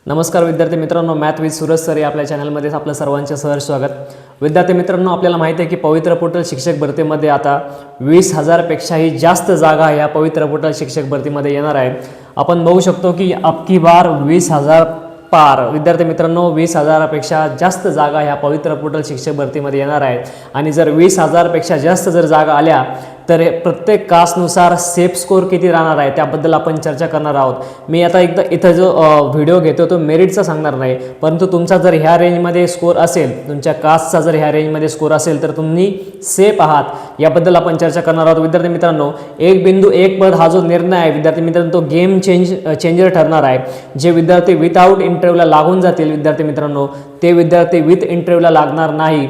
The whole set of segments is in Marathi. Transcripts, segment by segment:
नमस्कार विद्यार्थी मित्रांनो, मॅथ विथ सूरज सर या आपल्या चॅनलमध्ये आपलं सर्वांचं सहर्ष स्वागत. विद्यार्थी मित्रांनो, आपल्याला माहिती आहे की पवित्र पोर्टल शिक्षक भरतीमध्ये आता 20,000पेक्षाही जास्त जागा या पवित्र पोर्टल शिक्षक भरतीमध्ये येणार आहे. आपण बघू शकतो की अबकी बार 20,000 पार. विद्यार्थी मित्रांनो, 20,000पेक्षा जास्त जागा ह्या पवित्र पोर्टल शिक्षक भरतीमध्ये येणार आहेत. आणि जर 20,000पेक्षा जास्त जर जागा आल्या तर प्रत्येक कास्टनुसार सेफ स्कोर किती राहणार आहे त्याबद्दल आपण चर्चा करणार आहोत. मी आता एकदा इथं जो व्हिडिओ घेतो तो मेरिटचा सांगणार नाही, परंतु तुमचा जर ह्या रेंजमध्ये स्कोर असेल, तुमच्या कास्टचा जर ह्या रेंजमध्ये स्कोर असेल तर तुम्ही सेफ आहात याबद्दल आपण चर्चा करणार आहोत. विद्यार्थी मित्रांनो, एक बिंदू एक पद हा जो निर्णय आहे विद्यार्थी मित्रांनो, तो गेम चेंजर ठरणार आहे. जे विद्यार्थी विदाऊट इंटरव्ह्यूला लागून जातील विद्यार्थी मित्रांनो, ते विद्यार्थी विथ इंटरव्ह्यूला लागणार नाही,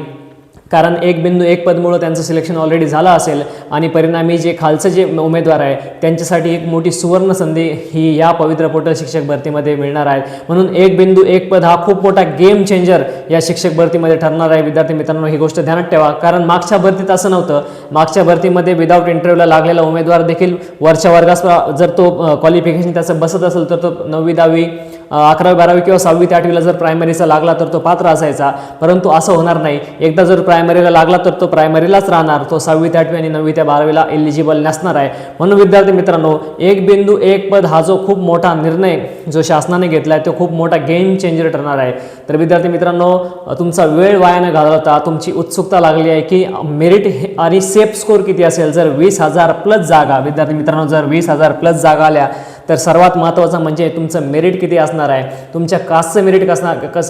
कारण एक बिंदू एक पदमुळे त्यांचं सिलेक्शन ऑलरेडी झालं असेल आणि परिणामी जे खालचं जे उमेदवार आहे त्यांच्यासाठी एक मोठी सुवर्ण संधी ही या पवित्र पोर्टल शिक्षक भरतीमध्ये मिळणार आहे. म्हणून एक बिंदू एक पद हा खूप मोठा गेम चेंजर या शिक्षक भरतीमध्ये ठरणार आहे. विद्यार्थी मित्रांनो, ही गोष्ट ध्यानात ठेवा, कारण मागच्या भरतीत असं नव्हतं. मागच्या भरतीमध्ये विदाऊट इंटरव्ह्यूला लागलेला उमेदवार देखील वरच्या वर्गात जर तो क्वालिफिकेशन त्याचं बसत असेल तर तो 9वी 10वी 11वी 12वी किंवा 6वी 8वीला जर प्रायमरीचा लागला तर तो पात्र असायचा. परंतु असं होणार नाही. एकदा जर प्रायमरीला लागला तर तो प्रायमरीलाच राहणार, तो 6वी 8वी आणि 9वी ते 12वीला एलिजिबल नसणार आहे. म्हणून विद्यार्थी मित्रांनो, एक बिंदू एक पद हा जो खूप मोठा निर्णय जो शासनाने घेतला आहे तो खूप मोठा गेम चेंजर ठरणार आहे. तर विद्यार्थी मित्रांनो, तुमचा वेळ वाया न घालवता तुमची उत्सुकता लागली आहे की मेरिट आणि सेफ स्कोर किती असेल. जर 20,000 प्लस जागा विद्यार्थी मित्रांनो, जर 20,000 प्लस जागा आल्या तर सर्वात महत्त्वाचं म्हणजे तुमचं मेरिट किती असणार आहे, तुमच्या कास्टचं मेरिट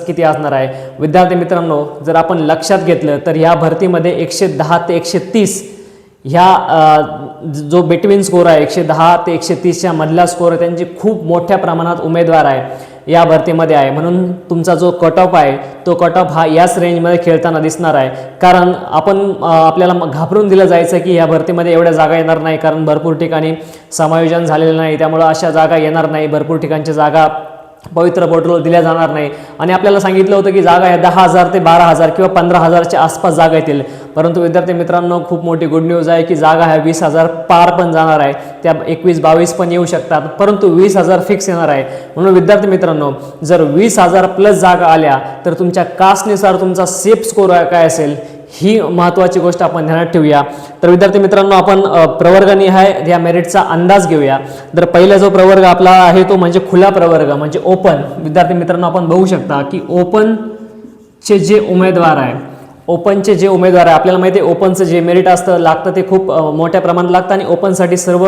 किती असणार आहे. विद्यार्थी मित्रांनो, जर आपण लक्षात घेतलं तर या भरतीमध्ये 110 ते 130 ह्या जो बिटवीन स्कोर आहे 110 ते 130च्या मधला स्कोर आहे, त्यांची खूप मोठ्या प्रमाणात उमेदवार आहे या भरतीमध्ये आहे. म्हणून तुमचा जो कट ऑफ आहे तो कट ऑफ हा याच रेंजमध्ये खेळताना दिसणार आहे. कारण आपल्याला घाबरून दिलं जायचं की या भरतीमध्ये एवढ्या जागा येणार नाही, कारण भरपूर ठिकाणी समायोजन झालेलं नाही, त्यामुळं अशा जागा येणार नाही, भरपूर ठिकाणच्या जागा पवित्र पोर्टलवर दिल्या जाणार नाही. आणि आपल्याला सांगितलं होतं की जागा या 10,000 ते 12,000 किंवा 15,000च्या आसपास जागा येतील. परंतु विद्यार्थी मित्रांनो, खूप मोठी गुड न्यूज आहे की जागा ह्या 20,000 पार पण जाणार आहे, त्या 21-22 पण येऊ शकतात, परंतु 20,000 फिक्स येणार आहे. म्हणून विद्यार्थी मित्रांनो, जर 20,000 प्लस जागा आल्या तर तुमच्या कास्टनुसार तुमचा सेफ स्कोर काय असेल ही महत्त्वाची गोष्ट आपण ध्यानात ठेवूया. तर विद्यार्थी मित्रांनो, आपण प्रवर्गनिहाय या मेरिटचा अंदाज घेऊया. तर पहिला जो प्रवर्ग आपला आहे तो म्हणजे खुला प्रवर्ग म्हणजे ओपन. विद्यार्थी मित्रांनो, आपण बघू शकता की ओपनचे जे उमेदवार आहे, आपल्याला माहिती आहे ओपनचं जे मेरिट लागतं ते खूप मोठ्या प्रमाणात लागतं आणि ओपनसाठी सर्व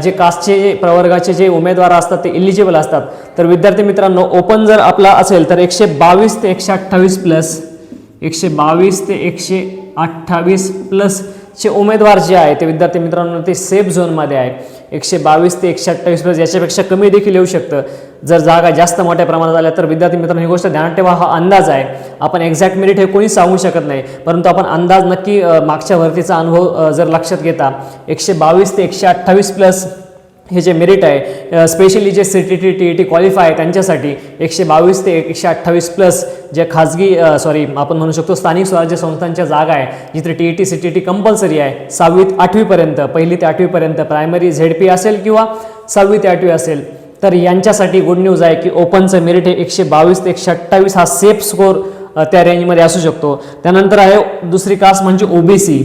जे कास्टचे प्रवर्गाचे जे उमेदवार असतात ते इलिजिबल असतात. तर विद्यार्थी मित्रांनो, ओपन जर आपला असेल तर 122 ते 128 प्लस 122 ते 128 प्लसचे उमेदवार जे आहे ते विद्यार्थी मित्रांनो ते सेफ झोनमध्ये आहे. 122 ते 128 प्लस, याच्यापेक्षा कमी देखील येऊ शकतं जर जागा जास्त मोठ्या प्रमाणात आल्या तर. विद्यार्थी मित्रांनो, ही गोष्ट ध्यानात ठेवा, हा अंदाज आहे. आपण एक्झॅक्ट मेरिट हे कोणी सांगू शकत नाही, परंतु आपण अंदाज नक्की मागच्या भरतीचा अनुभव जर लक्षात घेता 122 ते 128 प्लस हे जे मेरिट आहे, स्पेशली जे CTT TET क्वालिफाय आहे त्यांच्यासाठी 122 ते 128 प्लस जे खाजगी आपण म्हणू शकतो स्थानिक स्वराज्य संस्थांच्या जागा आहे, जिथे TET CTT कंपल्सरी आहे 6वी 8वी पर्यंत, 1ली ते 8वी पर्यंत प्रायमरी ZP असेल किंवा 6वी ते 8वी असेल. तर यांच्यासाठी गुड न्यूज आहे की ओपनचं मेरिट हे 122 ते 128 हा सेफ स्कोर त्या रेंजमध्ये असू शकतो. त्यानंतर आहे दुसरी कास्ट म्हणजे OBC.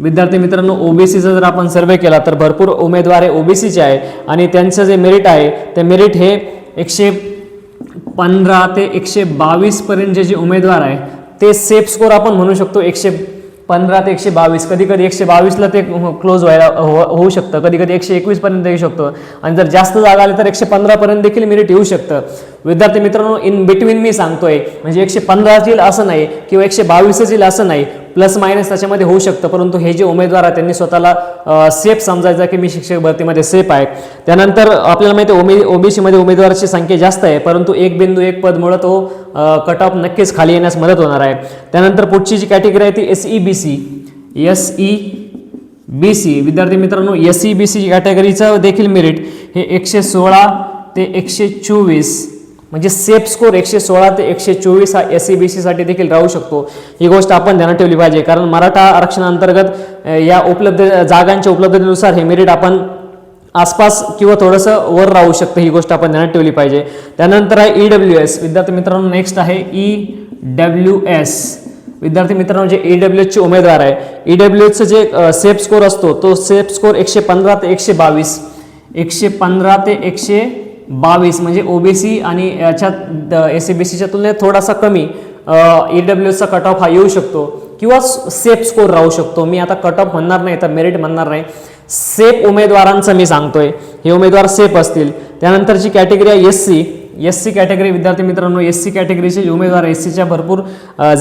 विद्यार्थी मित्रांनो, OBCचा जर आपण सर्वे केला तर भरपूर उमेदवार हे OBCचे आहे आणि त्यांचं जे मेरिट आहे ते मेरिट हे 115 ते 122 पर्यंत जे उमेदवार आहे ते सेफ स्कोर आपण म्हणू शकतो 115 ते 122. कधी कधी 122ला ते क्लोज होऊ शकतं, कधी कधी 121 पर्यंत येऊ शकतं आणि जर जास्त जागा आली तर 115 पर्यंत देखील मेरिट येऊ शकतं. विद्यार्थी मित्रांनो, इन बिटवीन मी सांगतोय, म्हणजे 115 येईल असं नाही किंवा 122 येईल असं नाही, प्लस मायनस त्याच्यामध्ये होऊ शकतं. परंतु हे जे उमेदवार आहेत त्यांनी स्वतःला सेफ समजायचं की मी शिक्षक भरतीमध्ये सेफ आहे. त्यानंतर आपल्याला माहिती आहे OBC मध्ये उमेदवाराची संख्या जास्त आहे, परंतु एक बिंदू एक पदमुळे तो कट ऑफ नक्कीच खाली येण्यास मदत होणार आहे. त्यानंतर पुढची जी कॅटेगरी आहे ती SEBC. विद्यार्थी मित्रांनो, SEBC कॅटेगरीचं देखील मेरिट हे 116 ते 124 म्हणजे सेफ स्कोर 116 ते 124 हा SEBC साठी देखील राहू शकतो. ही गोष्ट आपण ध्यानात ठेवली पाहिजे, कारण मराठा आरक्षणाअंतर्गत या जागांच्या उपलब्धतेनुसार हे मेरिट आपण आसपास किंवा थोडंसं वर राहू शकतं, ही गोष्ट आपण ध्यानात ठेवली पाहिजे. त्यानंतर आहे EWS. विद्यार्थी मित्रांनो नेक्स्ट आहे EWS. विद्यार्थी मित्रांनो जे EWS चे उमेदवार आहे, EWSचं जे सेफ स्कोर असतो तो सेफ स्कोर 115 ते 122, 115 ते 122 म्हणजे ओबीसी आणि याच्यात SCBCच्या तुलनेत थोडासा कमी EWSचा कट ऑफ हा येऊ शकतो किंवा सेफ स्कोर राहू शकतो. मी आता कट ऑफ म्हणणार नाही, तर मेरिट म्हणणार नाही, सेफ उमेदवारांचं मी सांगतोय, हे उमेदवार सेफ असतील. त्यानंतरची कॅटेगरी आहे SC कॅटेगरी. विद्यार्थी मित्रांनो SC कॅटेगरीचे उमेदवार, SCच्या भरपूर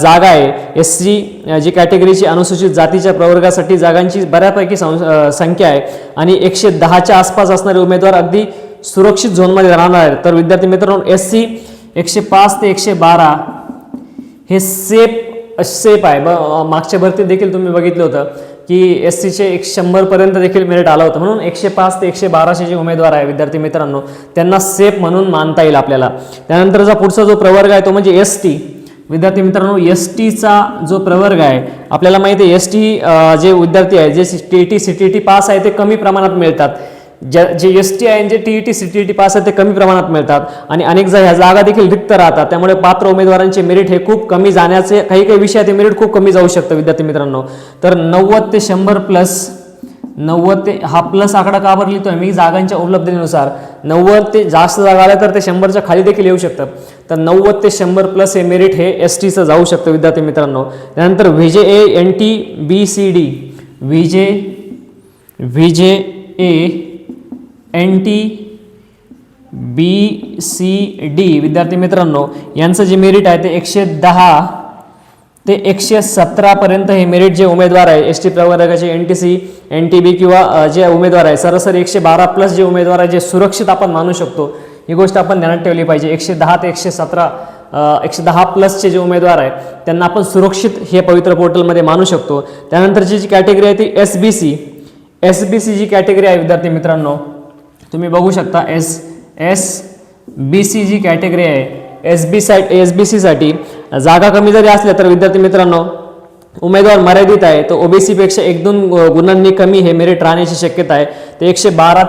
जागा आहे. SC जी कॅटेगरीची अनुसूचित जातीच्या प्रवर्गासाठी जागांची बऱ्यापैकी संख्या आहे आणि 110च्या आसपास असणारे उमेदवार अगदी सुरक्षित झोनमध्ये राहणार आहेत. तर विद्यार्थी मित्रांनो SC 105 ते 112 हे सेफ आहे. मागच्या भरतीत देखील तुम्ही बघितलं होतं की SCचे 100 पर्यंत देखील मेरिट आलं होतं. म्हणून 105 ते 112 जे उमेदवार आहे विद्यार्थी मित्रांनो, त्यांना सेफ म्हणून मानता येईल आपल्याला. त्यानंतरचा पुढचा जो प्रवर्ग आहे तो म्हणजे ST. विद्यार्थी मित्रांनो STचा जो प्रवर्ग आहे, आपल्याला माहिती आहे ST जे विद्यार्थी आहे जे TET CTET पास आहे ते कमी प्रमाणात मिळतात. जे ST आहे जे TET CTET पास आहे ते कमी प्रमाणात मिळतात आणि अनेक ह्या जागा देखील रिक्त राहतात. त्यामुळे पात्र उमेदवारांचे मेरिट हे खूप कमी जाण्याचे, काही विषयात हे मेरिट खूप कमी जाऊ शकतं विद्यार्थी मित्रांनो. तर 90 ते 100 प्लस, 90 ते हा प्लस आकडा का बरं लिहितोय मी, जागांच्या उपलब्धतेनुसार 90 ते जास्त जागा आल्या तर ते 100च्या खाली देखील येऊ शकतं. तर 90 ते 100 प्लस हे मेरिट हे STचं जाऊ शकतं विद्यार्थी मित्रांनो. त्यानंतर VJA NT BCD, VJA NT BCD विद्यार्थी मित्रांनो यांचं जे मेरिट आहे ते 110 ते 117 पर्यंत हे मेरिट जे उमेदवार आहे ST प्रवर्गाचे NTC NTB किंवा जे उमेदवार आहे, सरासरी 112 प्लस जे उमेदवार आहे जे सुरक्षित आपण मानू शकतो, ही गोष्ट आपण ध्यानात ठेवली पाहिजे. 110 ते 117 110 प्लसचे जे उमेदवार आहे त्यांना आपण सुरक्षित हे पवित्र पोर्टलमध्ये मानू शकतो. त्यानंतरची जी कॅटेगरी आहे ती SBC जी कॅटेगरी आहे विद्यार्थी मित्रांनो, तुम्ही बघू शकता SBC जी कॅटेगरी आहे, SBC साठी जागा कमी जरी असल्या तर विद्यार्थी मित्रांनो उमेदवार मर्यादित आहे. तो OBC पेक्षा 1-2 गुणांनी कमी हे मेरिट राहण्याची शक्यता आहे. ते 112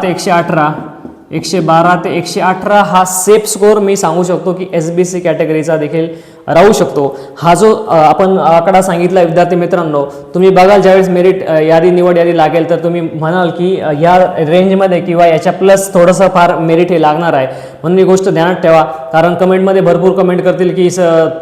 ते 118 हा सेफ स्कोर मी सांगू शकतो की SBC कॅटेगरीचा देखील राहू शकतो. हा जो आपण आकडा सांगितला विद्यार्थी मित्रांनो, तुम्ही बघाल ज्यावेळेस मेरिट निवड यादी लागेल तर तुम्ही म्हणाल की या रेंजमध्ये किंवा याच्या प्लस थोडंसं फार मेरिट हे लागणार आहे. म्हणून ही गोष्ट ध्यानात ठेवा, कारण कमेंटमध्ये भरपूर कमेंट करतील की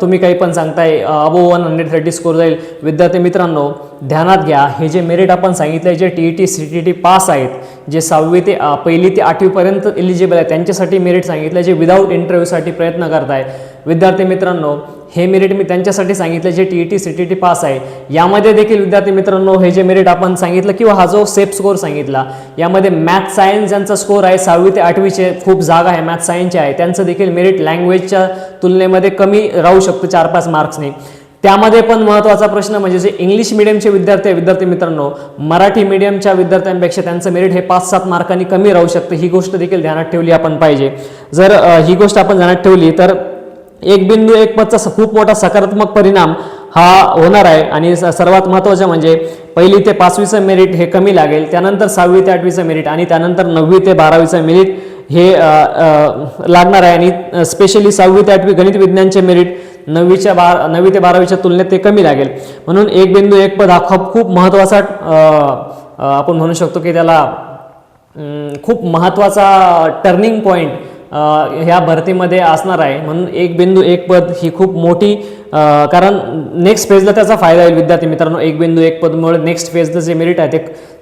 तुम्ही काही पण सांगताय अबोव 130 स्कोर जाईल. विद्यार्थी मित्रांनो ध्यानात घ्या, हे जे मेरिट आपण सांगितलंय जे TET CTET पास आहेत, जे 1वी ते 8वी पर्यंत एलिजिबल आहे त्यांच्यासाठी मेरिट सांगितलं, जे विदाऊट इंटरव्ह्यूसाठी प्रयत्न करताय विद्यार्थी मित्रांनो, हे मेरिट मी त्यांच्यासाठी सांगितलं जे TET CTET पास आहे. यामध्ये देखील विद्यार्थी मित्रांनो हे जे मेरिट आपण सांगितलं किंवा हा जो सेफ स्कोर सांगितला, यामध्ये मॅथ सायन्स ज्यांचा स्कोर आहे 6वी ते 8वीचे खूप जागा आहे मॅथ सायन्सचे आहे, त्यांचं देखील मेरिट लँग्वेजच्या तुलनेमध्ये कमी राहू शकतं 4-5 मार्क्सने. त्यामध्ये पण महत्त्वाचा प्रश्न म्हणजे जे इंग्लिश मिडियमचे विद्यार्थी मित्रांनो, मराठी मिडियमच्या विद्यार्थ्यांपेक्षा त्यांचं मेरिट हे 5-7 मार्कांनी कमी राहू शकतं. ही गोष्ट देखील ध्यानात ठेवली आपण पाहिजे. जर ही गोष्ट आपण ध्यानात ठेवली तर 1.1 पदचा खूप मोठा सकारात्मक परिणाम हा होणार आहे. आणि सर्वात महत्त्वाचं म्हणजे 1ली ते 5वीचं मेरिट हे कमी लागेल, त्यानंतर 6वी ते 8वीचं मेरिट आणि त्यानंतर 9वी ते 12वीचं मेरिट हे लागणार आहे. आणि स्पेशली 6वी ते 8वी गणित विज्ञानचे मेरिट 9वी ते 12वीच्या तुलनेत ते कमी लागेल. म्हणून 1.1 पद हा खूप महत्त्वाचा आपण म्हणू शकतो की त्याला खूप महत्त्वाचा टर्निंग पॉईंट ह्या भरतीमध्ये असणार आहे. म्हणून 1.1 पद ही खूप मोठी, कारण नेक्स्ट फेजला त्याचा फायदा होईल विद्यार्थी मित्रांनो. 1.1 पदमुळे नेक्स्ट फेजचं जे मेरिट आहे ते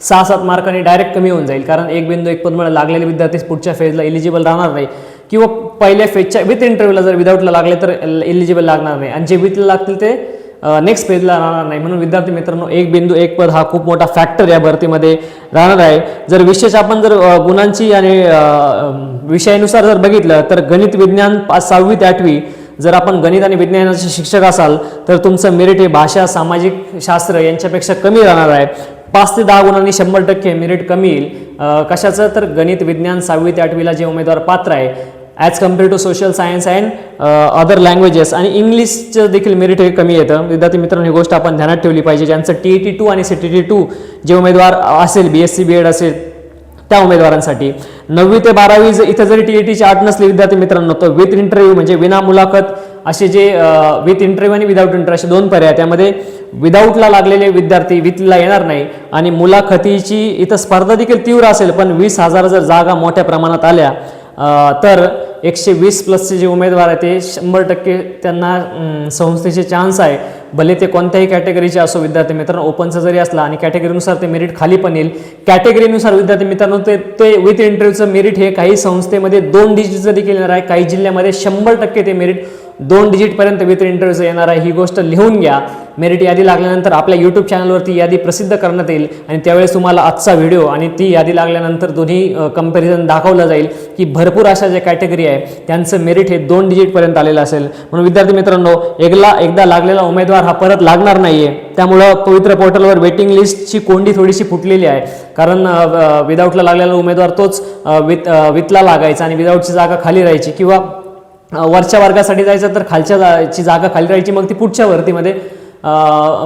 6-7 मार्कांनी डायरेक्ट कमी होऊन जाईल, कारण 1.1 पदमुळे लागलेले विद्यार्थी पुढच्या फेजला एलिजिबल राहणार नाही किंवा पहिल्या फेजच्या विथ इंटरव्ह्यूला जर विदाऊटला लागले तर एलिजिबल लागणार नाही आणि जे विथला लागतील ते नेक्स्ट पेजला राहणार नाही. म्हणून विद्यार्थी मित्रांनो 1.1 पद हा खूप मोठा फॅक्टर या भरतीमध्ये राहणार आहे. जर विशेष आपण जर गुणांची आणि विषयानुसार जर बघितलं तर गणित विज्ञान 6वी ते 8वी जर आपण गणित आणि विज्ञानाचे शिक्षक असाल तर तुमचं मेरिट हे भाषा सामाजिक शास्त्र यांच्यापेक्षा कमी राहणार आहे. 5 ते 10 गुणांनी 100% मेरिट कमी येईल. कशाचं तर गणित विज्ञान 6वी ते 8वीला जे उमेदवार पात्र आहे as compare to social science and other languages, आणि इंग्लिशचं देखील मेरिट हे कमी येतं. विद्यार्थी मित्रांनो ही गोष्ट आपण ध्यानात ठेवली पाहिजे. ज्यांचं TET 2 आणि CTET 2 जे उमेदवार असेल, BSc BEd असेल त्या उमेदवारांसाठी. 9वी ते 12वी इथं जरी TETची अट नसली विद्यार्थी मित्रांनो, तर विथ इंटरव्ह्यू म्हणजे विना मुलाखत असे जे विथ इंटरव्ह्यू आणि विदाऊट इंटरव्ह्यू असे दोन पर्याय. त्यामध्ये विदाऊटला लागलेले विद्यार्थी विथला येणार नाही आणि मुलाखतीची इथं स्पर्धा देखील तीव्र असेल, पण 20,000 जर जागा मोठ्या प्रमाणात आल्या तर 120 प्लसचे जे उमेदवार आहेत ते 100% त्यांना संस्थेचे चान्स आहे. भले ते कोणत्याही कॅटेगरीचे असो विद्यार्थी मित्रांनो, ओपनचा जरी असला आणि कॅटेगरीनुसार ते मेरिट खाली पण येईल. कॅटेगरीनुसार विद्यार्थी मित्रांनो ते विथ इंटरव्ह्यूचं मेरिट हे काही संस्थेमध्ये 2 डिजिटचं देखील येणार आहे, काही जिल्ह्यामध्ये 100% ते मेरिट 2 डिजिटपर्यंत विथ इंटरव्ह्यूचं येणार आहे. ही गोष्ट लिहून घ्या. मेरिट यादी लागल्यानंतर आपल्या यूट्यूब चॅनलवरती यादी प्रसिद्ध करण्यात येईल आणि त्यावेळेस तुम्हाला आजचा व्हिडिओ आणि ती यादी लागल्यानंतर दोन्ही कंपॅरिझन दाखवलं जाईल की भरपूर अशा ज्या कॅटेगरी आहे त्यांचं मेरिट हे 2 डिजिटपर्यंत आलेलं असेल. म्हणून विद्यार्थी मित्रांनो, एकदा लागलेला उमेदवार हा परत लागणार नाहीये. त्यामुळं पवित्र पोर्टलवर वेटिंग लिस्टची कोंडी थोडीशी फुटलेली आहे, कारण विदाऊटला लागलेला उमेदवार तोच विथला लागायचा आणि विदाऊटची जागा खाली राहायची, किंवा वरच्या वर्गासाठी जायचं तर खालच्या जागा खाली राहायची, मग ती पुढच्या भरतीमध्ये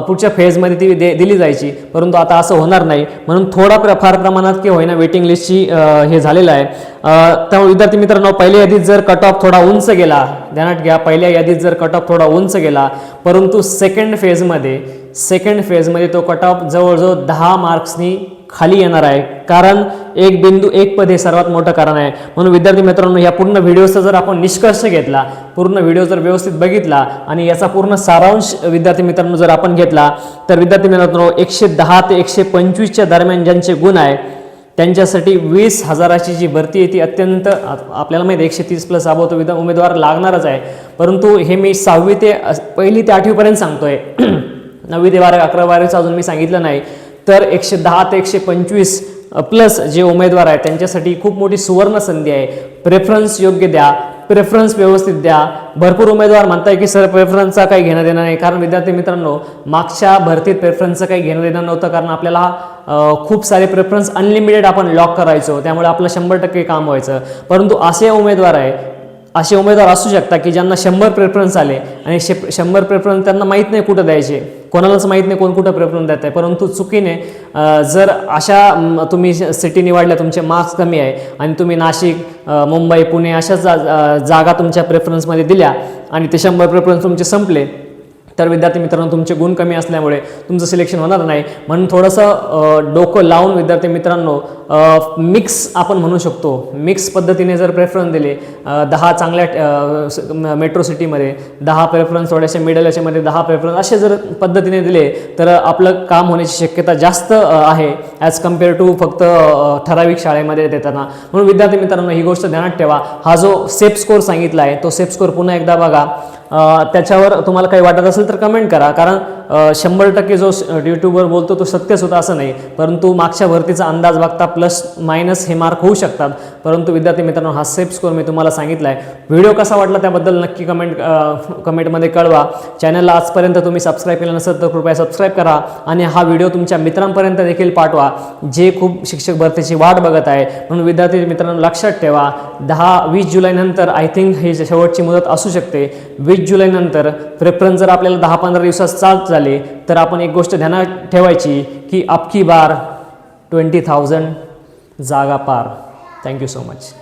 पुढच्या फेजमध्ये ती दिली जायची. परंतु आता असं होणार नाही, म्हणून थोडा फार प्रमाणात की होईना वेटिंग लिस्टची हे झालेलं आहे. त्यामुळे विद्यार्थी मित्रांनो, पहिल्या यादीत जर कट ऑफ थोडा उंच गेला, ध्यानात घ्या, पहिल्या यादीत जर कट ऑफ थोडा उंच गेला, परंतु सेकंड फेजमध्ये तो कट ऑफ जवळजवळ 10 मार्क्सनी खाली येणार आहे, कारण 1 बिंदू 1 पद हे सर्वात मोठं कारण आहे. म्हणून विद्यार्थी मित्रांनो, या पूर्ण व्हिडिओचा जर आपण निष्कर्ष घेतला, पूर्ण व्हिडिओ जर व्यवस्थित बघितला आणि याचा पूर्ण सारांश विद्यार्थी मित्रांनो जर आपण घेतला, तर विद्यार्थी मित्रांनो 110 ते 125च्या दरम्यान ज्यांचे गुण आहे त्यांच्यासाठी 20,000ची जी भरती आहे ती अत्यंत, आपल्याला माहिती 130 प्लस अबाव उमेदवार लागणारच आहे. परंतु हे मी 1वी ते 8वी पर्यंत सांगतोय, 9वी ते 12वी 11वी 12वीचं अजून मी सांगितलं नाही. तर 110 ते 125 प्लस जे उमेदवार आहेत त्यांच्यासाठी खूप मोठी सुवर्ण संधी आहे. प्रेफरन्स योग्य द्या, प्रेफरन्स व्यवस्थित द्या. भरपूर उमेदवार म्हणताय की सर प्रेफरन्सचा काही घेणं देणं नाही, कारण विद्यार्थी मित्रांनो मागच्या भरतीत प्रेफरन्सचं काही घेणं देणं नव्हतं, कारण आपल्याला खूप सारे प्रेफरन्स अनलिमिटेड आपण लॉक करायचो, त्यामुळे आपलं 100% काम व्हायचं. परंतु असे उमेदवार असू शकतात की ज्यांना 100 प्रेफरन्स आले आणि 100 प्रेफरन्स त्यांना माहीत नाही कुठं द्यायचे, कोणालाच माहीत नाही कोण कुठं प्रेफरन्स देत आहे. परंतु चुकीने जर अशा तुम्ही सिटी निवडल्या, तुमचे मार्क्स कमी आहे आणि तुम्ही नाशिक, मुंबई, पुणे अशा जागा तुमच्या प्रेफरन्समध्ये दिल्या आणि ते 100 प्रेफरन्स तुमचे संपले, तर विद्यार्थी मित्रांनो तुमचे गुण कमी असल्यामुळे तुमचं सिलेक्शन होणार नाही. म्हणून थोडंसं डोकं लावून विद्यार्थी मित्रांनो मिक्स आपण म्हणू शकतो, मिक्स पद्धतीने जर प्रेफरन्स दिले, 10 चांगल्या मेट्रो सिटीमध्ये 10 प्रेफरन्स, थोड्याशा मिडल याच्यामध्ये 10 प्रेफरन्स असे जर पद्धतीने दिले तर आपलं काम होण्याची शक्यता जास्त आहे ॲज कम्पेअर टू फक्त ठराविक शाळेमध्ये देताना. म्हणून विद्यार्थी मित्रांनो ही गोष्ट ध्यानात ठेवा. हा जो सेफ स्कोर सांगितला आहे तो सेफ स्कोर पुन्हा एकदा बघा. त्याच्यावर तुम्हाला काही वाटत असेल तर कमेंट करा, कारण 100% जो यूट्यूबवर बोलतो तो सत्यच होता असं नाही, परंतु मागच्या भरतीचा अंदाज बघता प्लस मायनस हे मार्क होऊ शकतात. परंतु विद्यार्थी मित्रांनो हा सेफ स्कोर मी तुम्हाला सांगितला आहे. व्हिडिओ कसा वाटला त्याबद्दल नक्की कमेंटमध्ये कळवा. चॅनलला आजपर्यंत तुम्ही सबस्क्राईब केलं नसेल तर कृपया सबस्क्राईब करा आणि हा व्हिडिओ तुमच्या मित्रांपर्यंत देखील पाठवा जे खूप शिक्षक भरतीची वाट बघत आहे. म्हणून विद्यार्थी मित्रांनो लक्षात ठेवा, 20 जुलैनंतर आय थिंक ही शेवटची मुदत असू शकते. 20 जुलैनंतर प्रेफरन्स जर आपल्याला 10-15 दिवसात चालत झाले तर आपण एक गोष्ट ध्यानात ठेवायची की अबकी बार 20,000 जागा पार. Thank you so much.